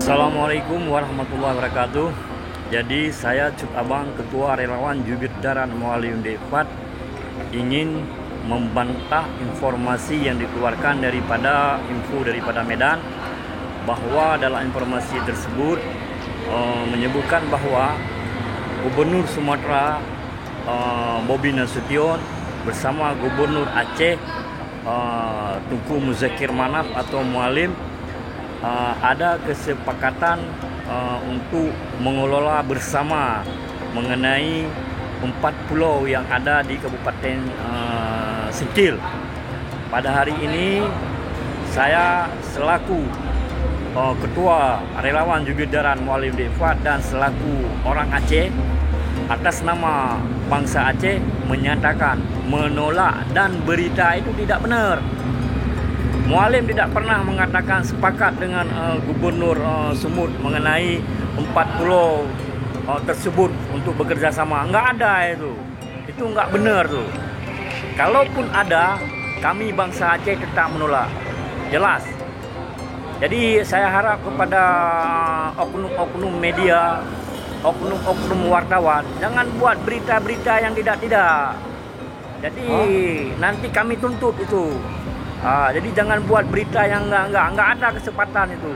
Assalamualaikum warahmatullahi wabarakatuh. Jadi saya Cut Abang, Ketua Relawan Jubir Darat Mualim Devat, ingin membantah informasi yang dikeluarkan daripada Medan, bahwa dalam informasi tersebut menyebutkan bahwa Gubernur Sumatera Bobi Nasution bersama Gubernur Aceh Tunku Muzakir Manaf atau Mualim ada kesepakatan untuk mengelola bersama mengenai 4 pulau yang ada di Kabupaten Sentil. Pada hari ini saya selaku Ketua Relawan Jubir Darat Mualim Devat dan selaku orang Aceh atas nama bangsa Aceh menyatakan menolak dan berita itu tidak benar. Mualim tidak pernah mengatakan sepakat dengan Gubernur Sumut mengenai 4 pulau tersebut untuk bekerja sama. Enggak ada itu. Itu enggak benar tuh. Kalaupun ada, kami bangsa Aceh tetap menolak. Jelas. Jadi saya harap kepada oknum-oknum media, oknum-oknum wartawan, jangan buat berita-berita yang tidak-tidak. Jadi nanti kami tuntut itu. Jadi jangan buat berita yang enggak ada kesempatan itu.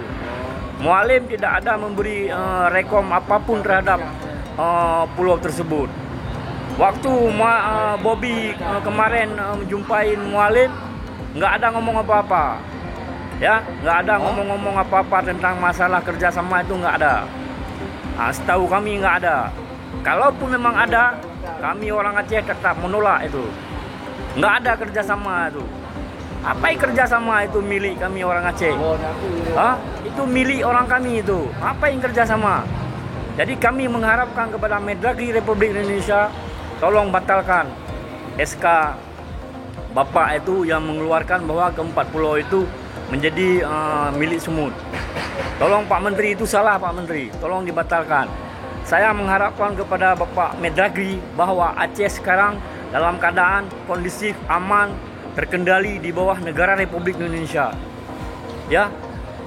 Mualim tidak ada memberi rekom apapun terhadap pulau tersebut. Waktu Bobi kemarin menjumpai Mualim, enggak ada ngomong apa-apa. Ya, enggak ada ngomong-ngomong apa-apa tentang masalah kerjasama itu, enggak ada. Setahu kami enggak ada. Kalaupun memang ada, kami orang Aceh tetap menolak itu. Enggak ada kerjasama itu. Apa yang kerjasama itu milik kami orang Aceh? Itu milik orang kami itu. Apa yang kerjasama? Jadi kami mengharapkan kepada Mendagri Republik Indonesia, tolong batalkan SK Bapak itu yang mengeluarkan bahwa keempat pulau itu menjadi milik Sumut. Tolong Pak Menteri, itu salah Pak Menteri. Tolong dibatalkan. Saya mengharapkan kepada Bapak Mendagri bahwa Aceh sekarang dalam keadaan kondusif, aman, terkendali di bawah negara Republik Indonesia. Ya,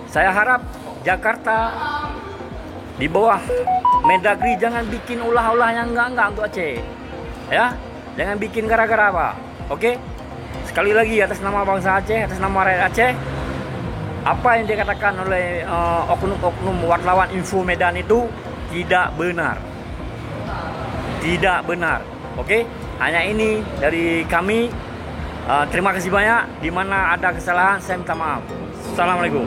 saya harap Jakarta di bawah Mendagri jangan bikin ulah-ulah yang enggak untuk Aceh. Ya, jangan bikin gara-gara apa. Oke? Sekali lagi atas nama bangsa Aceh, atas nama rakyat Aceh, apa yang dikatakan oleh oknum-oknum wartawan Info Medan itu tidak benar. Tidak benar. Oke? Hanya ini dari kami. Terima kasih banyak. Di mana ada kesalahan, saya minta maaf. Assalamualaikum.